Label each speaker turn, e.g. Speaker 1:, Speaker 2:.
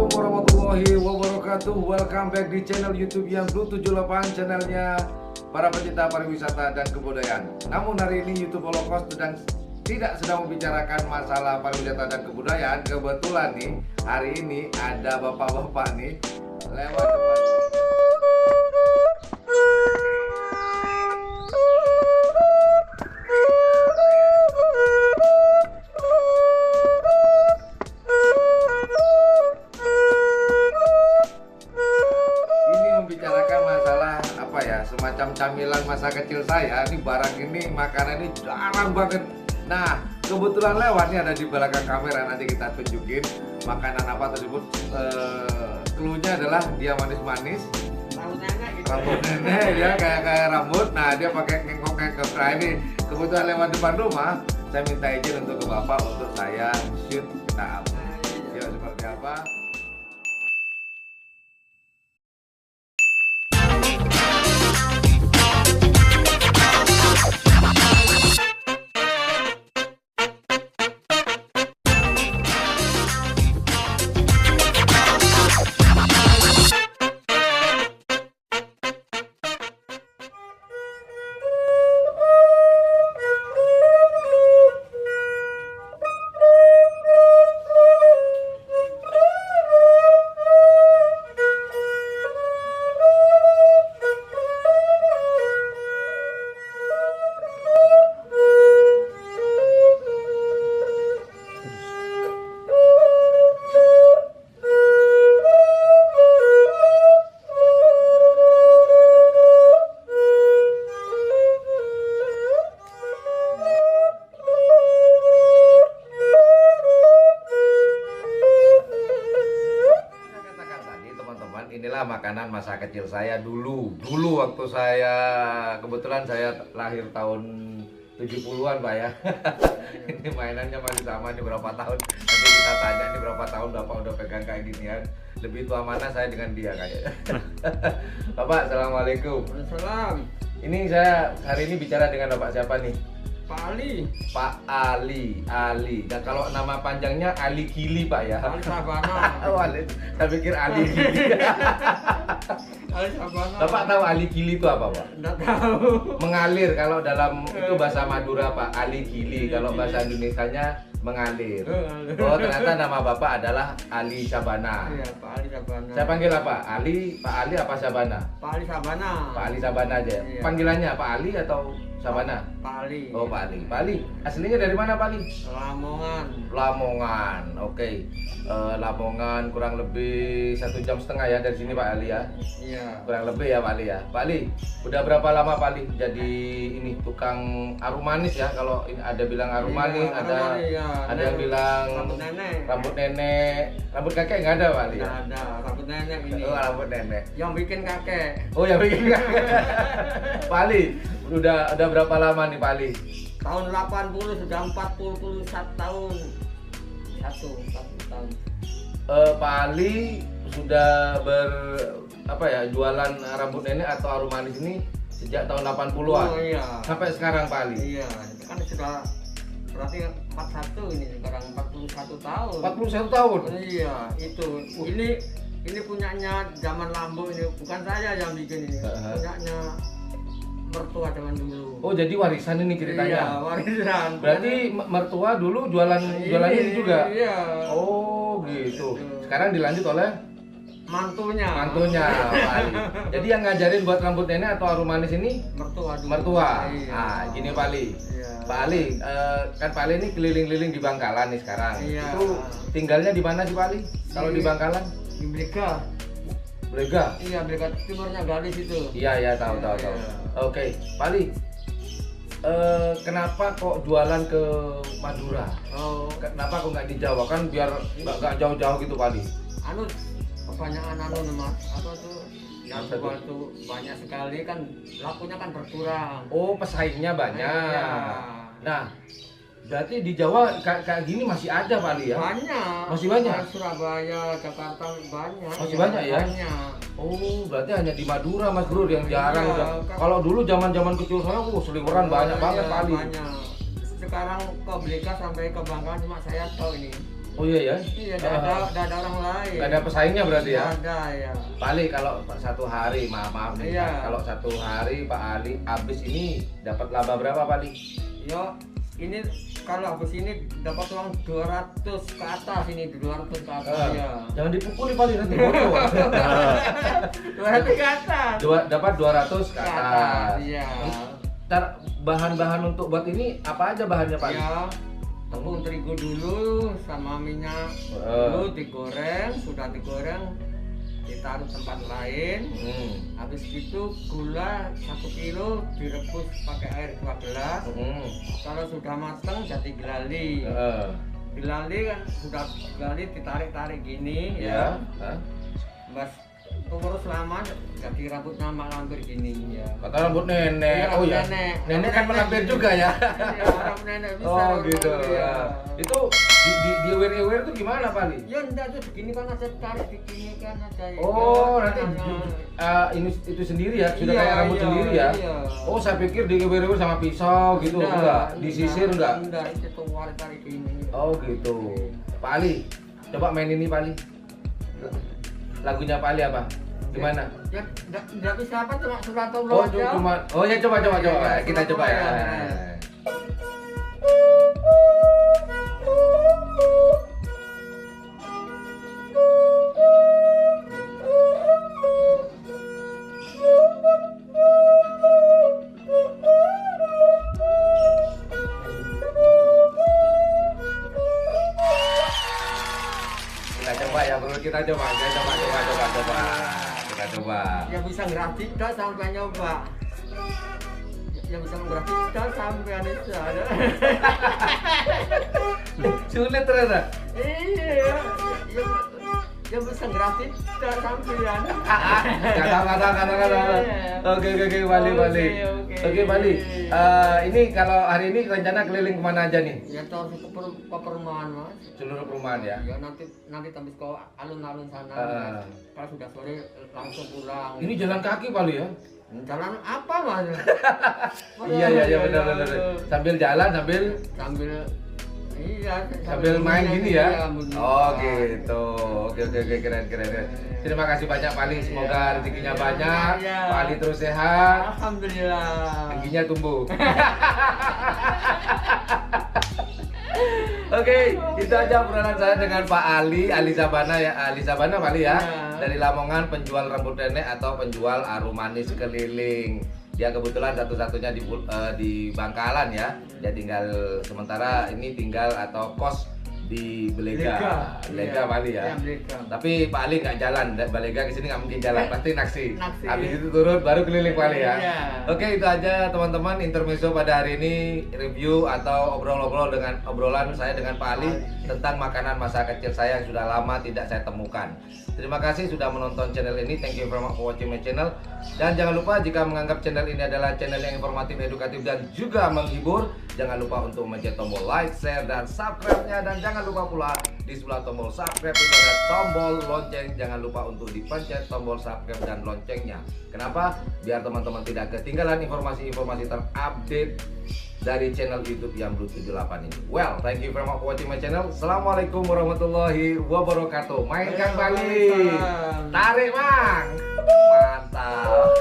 Speaker 1: Assalamualaikum warahmatullahi wabarakatuh. Welcome back di channel YouTube yang Blue 78, channelnya para pecinta pariwisata dan kebudayaan. Namun hari ini YouTube Holocaust tidak sedang membicarakan masalah pariwisata dan kebudayaan. Kebetulan nih hari ini ada bapak-bapak nih lewat depan. Semacam camilan masa kecil saya. Ini barang ini, makanan ini jarang banget. Nah, kebetulan lewat nih ada di belakang kamera, nanti kita tunjukin makanan apa tersebut. Cluenya adalah dia manis-manis, rambut nenek ya, kayak rambut. Nah, dia pakai ngengkok. Nah, ini kebetulan lewat depan rumah, saya minta izin untuk ke bapak untuk saya shoot. Kita yuk, seperti apa. Inilah makanan masa kecil saya dulu waktu saya, kebetulan saya lahir tahun 70-an Pak ya. Ini mainannya masih sama, ini berapa tahun, nanti kita tanya ini berapa tahun Bapak udah pegang kayak ginian. Lebih tua mana saya dengan dia kayaknya. Bapak, Assalamualaikum.
Speaker 2: Waalaikumsalam.
Speaker 1: Ini saya hari ini bicara dengan Bapak siapa nih?
Speaker 2: Pak Ali.
Speaker 1: Pak Ali. Dan kalau nama panjangnya Ali Gili Pak ya.
Speaker 2: Ali Sabana.
Speaker 1: Oh, saya pikir Ali Gili.
Speaker 2: Ali Sabana.
Speaker 1: Bapak tahu Ali Gili itu apa Pak?
Speaker 2: Enggak tahu.
Speaker 1: Mengalir kalau dalam itu bahasa Madura Pak. Ali Gili kalau bahasa Indonesianya mengalir. Oh, ternyata nama Bapak adalah Ali Sabana.
Speaker 2: Iya, Pak Ali Sabana.
Speaker 1: Saya panggil apa? Ali, Pak Ali apa Sabana?
Speaker 2: Pak Ali Sabana.
Speaker 1: Pak Ali Sabana aja.
Speaker 2: Iya.
Speaker 1: Panggilannya Pak Ali atau Sabana?
Speaker 2: Pak Ali.
Speaker 1: Oh, Pak Ali. Pak Ali, aslinya dari mana Pak Ali? Lamongan. Oke. Lamongan kurang lebih 1,5 jam ya dari sini Pak Ali ya.
Speaker 2: Iya.
Speaker 1: Kurang lebih ya Pak Ali ya. Pak Ali, udah berapa lama Pak Ali jadi ini tukang arum manis ya? Kalau ada bilang arum manis, ada yang bilang rambut nenek, rambut kakek nggak ada Pak Ali ya?
Speaker 2: Nggak ada, rambut nenek ini.
Speaker 1: Oh, rambut nenek.
Speaker 2: Yang bikin kakek.
Speaker 1: Oh, yang bikin kakek. Pak Ali, udah berapa lama nih Pak Ali?
Speaker 2: Tahun 80 sudah 41 tahun. 1 tahun.
Speaker 1: Pak Ali sudah jualan rambut nenek atau arum manis ini sejak tahun 80-an.
Speaker 2: Oh iya.
Speaker 1: Sampai sekarang Pak Ali.
Speaker 2: Iya, itu kan sudah berarti 41 ini sekarang 41 tahun.
Speaker 1: 41 tahun.
Speaker 2: Iya, itu. Ini punyanya zaman Lambo ini, bukan saya yang bikin ini. Punyanya mertua zaman dulu.
Speaker 1: Oh, jadi warisan ini ceritanya.
Speaker 2: Iya, warisan.
Speaker 1: Berarti mertua dulu jualan ini juga.
Speaker 2: Iya.
Speaker 1: Oh, gitu. Sekarang dilanjut oleh
Speaker 2: mantunya
Speaker 1: Pak Ali. Jadi yang ngajarin buat rambut nenek atau arum manis ini mertua.
Speaker 2: Iya.
Speaker 1: Nah, gini Pak Ali.
Speaker 2: Iya.
Speaker 1: Pak Ali, kan Pak Ali ini keliling-keliling di Bangkalan nih sekarang.
Speaker 2: Iya.
Speaker 1: Itu tinggalnya di mana sih Pak Ali? Kalau di Bangkalan?
Speaker 2: Di Brega. Iya, Brega timurnya Gadis itu.
Speaker 1: Iya, tahu. Oke, Pak Ali. Kenapa kok jualan ke Madura?
Speaker 2: Oh,
Speaker 1: Kenapa kok nggak di Jawa? Kan biar nggak jauh-jauh gitu Pak Ali.
Speaker 2: Kebanyakan Mas, apa tuh? Yang jual tuh banyak sekali kan, lakunya kan berkurang.
Speaker 1: Oh, pesaingnya banyak.
Speaker 2: Iya.
Speaker 1: Nah, berarti di Jawa kayak gini masih ada Pak Ali ya?
Speaker 2: Banyak.
Speaker 1: Masih banyak?
Speaker 2: Surabaya, Jakarta banyak.
Speaker 1: Masih banyak ya?
Speaker 2: Banyak.
Speaker 1: Oh, berarti hanya di Madura Mas Bro yang jarang.
Speaker 2: Iya,
Speaker 1: Kalau dulu zaman kecil saya, seliweran banyak banget Pak Ali.
Speaker 2: Banyak. Sekarang ke Blika sampai ke Bangkalan cuma saya tahu ini.
Speaker 1: Oh iya ya?
Speaker 2: Iya, nggak ada orang lain.
Speaker 1: Nggak ada pesaingnya berarti ya?
Speaker 2: Nggak ada ya.
Speaker 1: Pak Ali, kalau satu hari, maaf nih,
Speaker 2: Iya.
Speaker 1: kalau satu hari Pak Ali habis ini dapat laba berapa Pak Ali?
Speaker 2: Yo, ini kalau habis ini dapat uang 200 ke atas ini, 200 ke atas ya.
Speaker 1: Jangan dipukuli Pak Ali, nanti bocor.
Speaker 2: 200 ke atas.
Speaker 1: Dapat 200 ke
Speaker 2: Ke
Speaker 1: atas.
Speaker 2: atas, iya.
Speaker 1: Ntar bahan-bahan untuk buat ini apa aja bahannya Pak Ali?
Speaker 2: Ya, tepung terigu dulu sama minyak dulu digoreng, sudah digoreng ditaruh tempat lain. Habis itu gula 1 kilo direbus pakai air 2 gelas. Kalau sudah matang jadi gelali. Gelali kan sudah gelali ditarik-tarik gini ya. Mas terus lama jadi rambutnya mampir gini ya.
Speaker 1: Kata rambut nenek.
Speaker 2: Iya,
Speaker 1: Oh ya. Nenek kan melampir juga ya.
Speaker 2: Iya, rambut nenek bisa.
Speaker 1: Oh gitu
Speaker 2: ya.
Speaker 1: ya. Itu di aware itu gimana Pak Ali?
Speaker 2: Ya enggak tuh begini kan aja tarik begini kan aja.
Speaker 1: Oh,
Speaker 2: Ya,
Speaker 1: nanti ini itu sendiri ya, sudah
Speaker 2: Iya,
Speaker 1: kayak rambut
Speaker 2: iya,
Speaker 1: sendiri ya.
Speaker 2: iya.
Speaker 1: Oh, saya pikir di aware sama pisau gitu, enggak? Disisir enggak?
Speaker 2: Enggak, itu tuh tarik gini.
Speaker 1: Oh gitu. Pak Ali, coba main ini Pak Ali. Lagunya Pak Ali apa? Gimana?
Speaker 2: Ya enggak bisa apa cuma surat
Speaker 1: Oh,
Speaker 2: aja.
Speaker 1: oh ya coba
Speaker 2: Iya,
Speaker 1: kita coba ya. Kita coba ya bro, kita coba. Kita coba.
Speaker 2: Ya bisa ngerati dah sampai nyoba. Ya bisa ngerati dah sampai itu ada.
Speaker 1: Sulit ternyata.
Speaker 2: Iya. Ya bisa ngerati dah sampean.
Speaker 1: Kata. Oke, Bali. Oke, Bali. Ini kalau hari ini rencana keliling kemana aja nih?
Speaker 2: Ya tahu ke perumahan Mas.
Speaker 1: Seluruh perumahan ya.
Speaker 2: Ya nanti habis ke alun-alun sana. Kalau sudah sore langsung pulang.
Speaker 1: Ini jalan kaki Bali ya?
Speaker 2: Jalan apa Mas?
Speaker 1: Iya benar. Sambil jalan sambil main gini ya. Oh gitu. Oke keren. Terima kasih banyak Pak Ali. Semoga rezekinya banyak. Pak Ali terus sehat.
Speaker 2: Alhamdulillah.
Speaker 1: Tingginya tumbuh. Oke, itu aja obrolan saya dengan Pak Ali Sabana ya. Ali Sabana Pak Ali ya. Dari Lamongan, penjual rambut nenek atau penjual arum manis keliling. Dia kebetulan satu-satunya di Bangkalan ya. Dia tinggal sementara ini tinggal atau kos di Belega Pak Ali ya. Tapi Pak Ali nggak jalan, Belega ke sini nggak mungkin jalan, pasti naksi. Habis itu turun baru keliling Pak Ali ya. Oke, itu aja teman-teman intermezzo pada hari ini, review atau obrol-obrol dengan obrolan saya dengan Pak Ali tentang makanan masa kecil saya yang sudah lama tidak saya temukan. Terima kasih sudah menonton channel ini. Thank you very much for watching my channel. Dan jangan lupa jika menganggap channel ini adalah channel yang informatif, edukatif dan juga menghibur, jangan lupa untuk mencet tombol like, share dan subscribe-nya, dan jangan lupa pula di sebelah tombol subscribe itu ada tombol lonceng. Jangan lupa untuk dipencet tombol subscribe dan loncengnya. Kenapa? Biar teman-teman tidak ketinggalan informasi-informasi terupdate dari channel YouTube yang Blue 78 ini. Well, thank you very much for watching my channel. Assalamualaikum warahmatullahi wabarakatuh. Mainkan Bali. Tarik, Mang. Mantap.